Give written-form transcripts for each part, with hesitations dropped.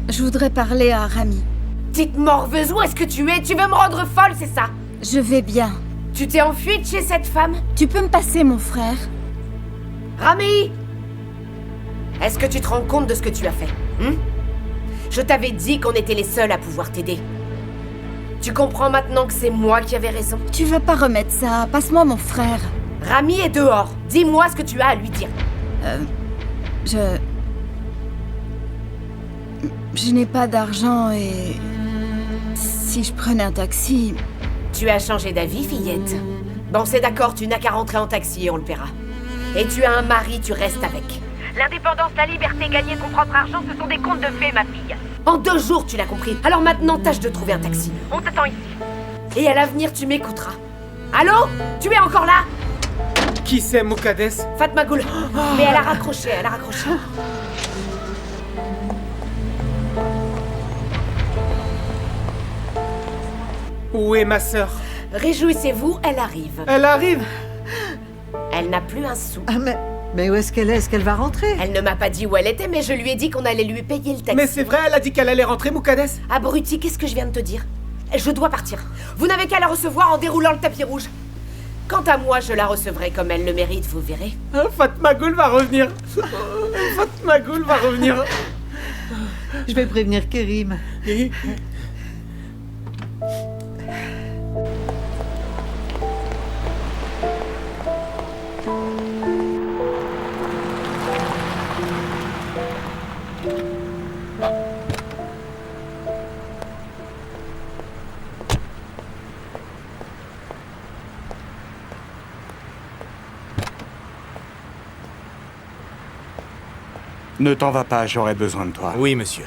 Je voudrais parler à Rami. Petite morveuse, où est-ce que tu es? Tu veux me rendre folle, c'est ça? Je vais bien. Tu t'es enfuie de chez cette femme? Tu peux me passer mon frère? Rami! Est-ce que tu te rends compte de ce que tu as fait? Je t'avais dit qu'on était les seuls à pouvoir t'aider. Tu comprends maintenant que c'est moi qui avais raison? Tu vas pas remettre ça. Passe-moi mon frère. Rami est dehors. Dis-moi ce que tu as à lui dire. Je n'ai pas d'argent et... Si je prenais un taxi... Tu as changé d'avis, fillette. Bon, c'est d'accord, tu n'as qu'à rentrer en taxi et on le paiera. Et tu as un mari, tu restes avec. L'indépendance, la liberté, gagner ton propre argent, ce sont des contes de fées, ma fille. En 2 jours, tu l'as compris. Alors maintenant, tâche de trouver un taxi. On t'attend ici. Et à l'avenir, tu m'écouteras. Allô? Tu es encore là? Qui c'est, Muqaddes? Fatma Gul. Mais elle a raccroché, Où est ma sœur? Réjouissez-vous, elle arrive. Elle arrive? Elle n'a plus un sou. Ah mais où est-ce qu'elle est? Est-ce qu'elle va rentrer? Elle ne m'a pas dit où elle était, mais je lui ai dit qu'on allait lui payer le taxi. Mais c'est vrai, elle a dit qu'elle allait rentrer, Muqaddes? Abruti, qu'est-ce que je viens de te dire? Je dois partir. Vous n'avez qu'à la recevoir en déroulant le tapis rouge. Quant à moi, je la recevrai comme elle le mérite, vous verrez. Fatma Gul va revenir. Fatma Gul va revenir. Je vais prévenir Kerim. Ne t'en va pas, j'aurai besoin de toi. Oui, monsieur.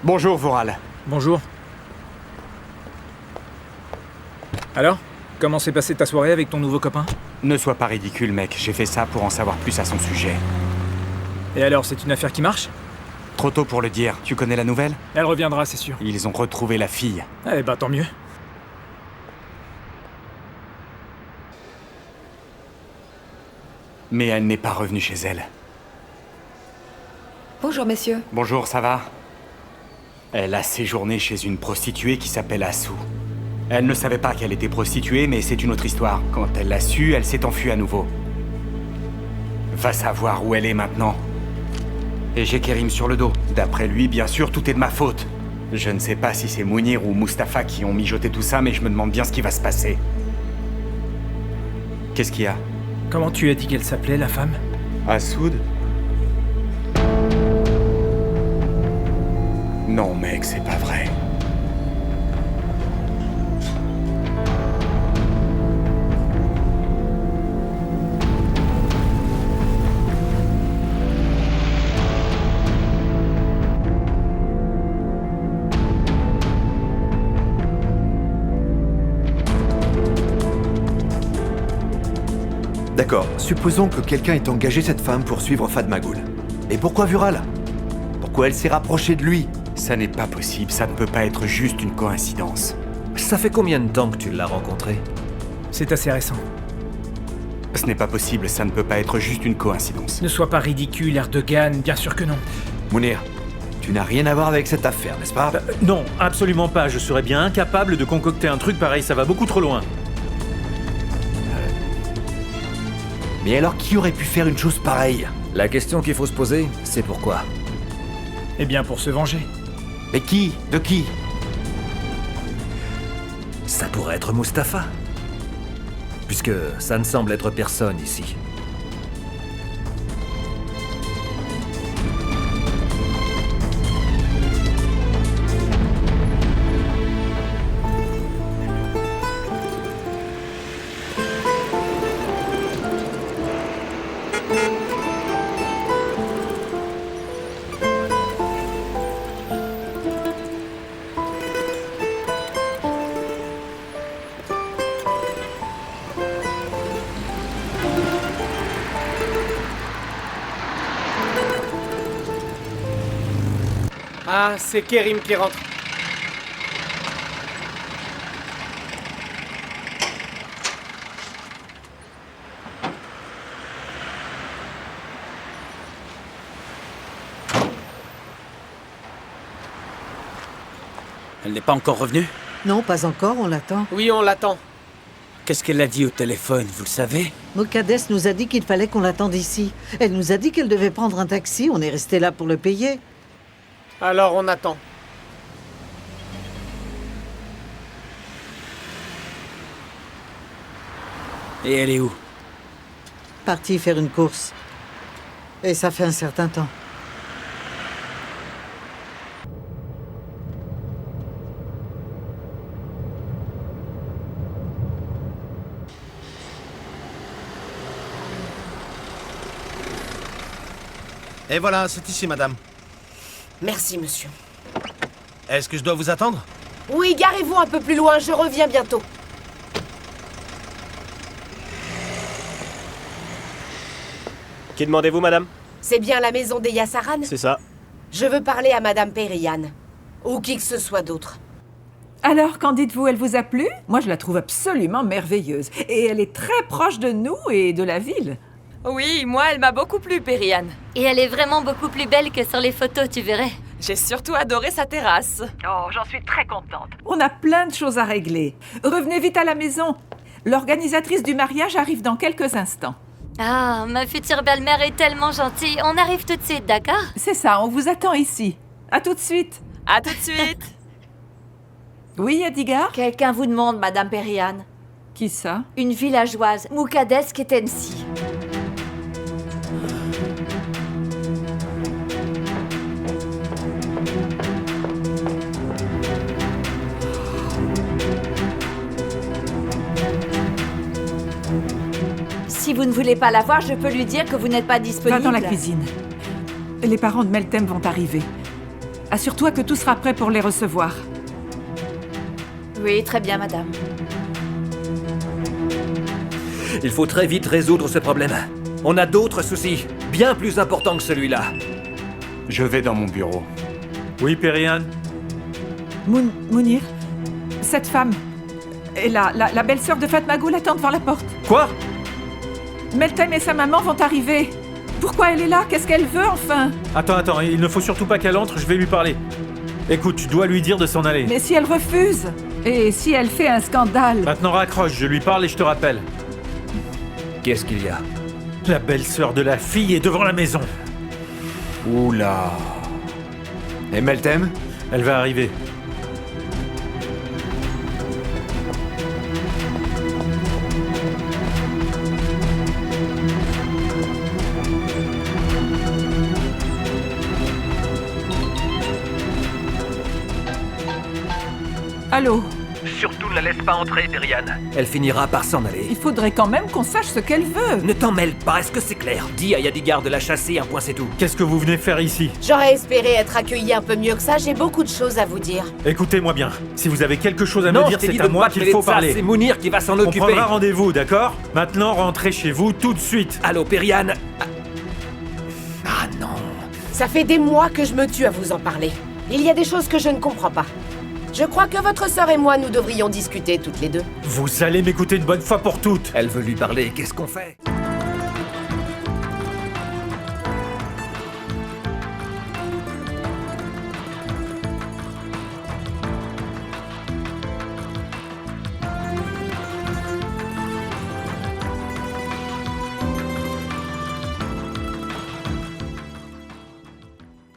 Bonjour, Voral. Bonjour. Alors? Comment s'est passée ta soirée avec ton nouveau copain? Ne sois pas ridicule, mec. J'ai fait ça pour en savoir plus à son sujet. Et alors, c'est une affaire qui marche? Trop tôt pour le dire. Tu connais la nouvelle? Elle reviendra, c'est sûr. Ils ont retrouvé la fille. Eh bah, tant mieux. Mais elle n'est pas revenue chez elle. Bonjour, messieurs. Bonjour, ça va? Elle a séjourné chez une prostituée qui s'appelle Assou. Elle ne savait pas qu'elle était prostituée, mais c'est une autre histoire. Quand elle l'a su, elle s'est enfuie à nouveau. Va savoir où elle est maintenant. Et j'ai Kerim sur le dos. D'après lui, bien sûr, tout est de ma faute. Je ne sais pas si c'est Mounir ou Mustapha qui ont mijoté tout ça, mais je me demande bien ce qui va se passer. Qu'est-ce qu'il y a? Comment tu as dit qu'elle s'appelait, la femme? Assoud? Non, mec, c'est pas vrai. D'accord, supposons que quelqu'un ait engagé cette femme pour suivre Fatma Gul. Et pourquoi Vural? Pourquoi elle s'est rapprochée de lui? Ça n'est pas possible, ça ne peut pas être juste une coïncidence. Ça fait combien de temps que tu l'as rencontré? C'est assez récent. Ce n'est pas possible, ça ne peut pas être juste une coïncidence. Ne sois pas ridicule, Erdogan, bien sûr que non. Mounir, tu n'as rien à voir avec cette affaire, n'est-ce pas? Non, absolument pas. Je serais bien incapable de concocter un truc pareil, ça va beaucoup trop loin. Mais alors qui aurait pu faire une chose pareille? La question qu'il faut se poser, c'est pourquoi. Eh bien, pour se venger. Mais qui? De qui? Ça pourrait être Mustapha. Puisque ça ne semble être personne ici. Ah, c'est Kerim qui rentre. Elle n'est pas encore revenue? Non, pas encore, on l'attend. Oui, on l'attend. Qu'est-ce qu'elle a dit au téléphone, vous le savez? Mokades nous a dit qu'il fallait qu'on l'attende ici. Elle nous a dit qu'elle devait prendre un taxi, on est resté là pour le payer. Alors on attend. Et elle est où? Parti faire une course. Et ça fait un certain temps. Et voilà, c'est ici, madame. Merci, monsieur. Est-ce que je dois vous attendre? Oui, garez-vous un peu plus loin, je reviens bientôt. Qui demandez-vous, madame? C'est bien la maison des Yassaran? C'est ça. Je veux parler à Madame Perian. Ou qui que ce soit d'autre. Alors, qu'en dites-vous, elle vous a plu? Moi, je la trouve absolument merveilleuse. Et elle est très proche de nous et de la ville. Oui, moi, elle m'a beaucoup plu, Perian. Et elle est vraiment beaucoup plus belle que sur les photos, tu verrais. J'ai surtout adoré sa terrasse. Oh, j'en suis très contente. On a plein de choses à régler. Revenez vite à la maison. L'organisatrice du mariage arrive dans quelques instants. Ah, ma future belle-mère est tellement gentille. On arrive tout de suite, d'accord? C'est ça, on vous attend ici. À tout de suite. À tout de suite. Oui, Adigar? Quelqu'un vous demande, Madame Perian. Qui ça? Une villageoise, Mukades Ketensi. Si vous ne voulez pas la voir, je peux lui dire que vous n'êtes pas disponible. Va dans la cuisine. Les parents de Meltem vont arriver. Assure-toi que tout sera prêt pour les recevoir. Oui, très bien, madame. Il faut très vite résoudre ce problème. On a d'autres soucis, bien plus importants que celui-là. Je vais dans mon bureau. Oui, Perian? Mounir, cette femme est la belle-sœur de Fatmagoul attend devant la porte. Quoi? Meltem et sa maman vont arriver. Pourquoi elle est là? Qu'est-ce qu'elle veut, enfin? Attends, il ne faut surtout pas qu'elle entre, je vais lui parler. Écoute, tu dois lui dire de s'en aller. Mais si elle refuse? Et si elle fait un scandale? Maintenant raccroche, je lui parle et je te rappelle. Qu'est-ce qu'il y a? La belle-sœur de la fille est devant la maison. Oula. Et Meltem? Elle va arriver. Allô? Surtout ne la laisse pas entrer, Perian. Elle finira par s'en aller. Il faudrait quand même qu'on sache ce qu'elle veut. Ne t'en mêle pas, est-ce que c'est clair? Dis à Yadigar de la chasser, un point c'est tout. Qu'est-ce que vous venez faire ici? J'aurais espéré être accueilli un peu mieux que ça, j'ai beaucoup de choses à vous dire. Écoutez-moi bien, si vous avez quelque chose à me dire, c'est à moi qu'il faut parler. C'est Mounir qui va s'en occuper. On prendra rendez-vous, d'accord? Maintenant, rentrez chez vous tout de suite. Allô, Perian? Ah non. Ça fait des mois que je me tue à vous en parler. Il y a des choses que je ne comprends pas. Je crois que votre sœur et moi, nous devrions discuter toutes les deux. Vous allez m'écouter une bonne fois pour toutes. Elle veut lui parler, qu'est-ce qu'on fait?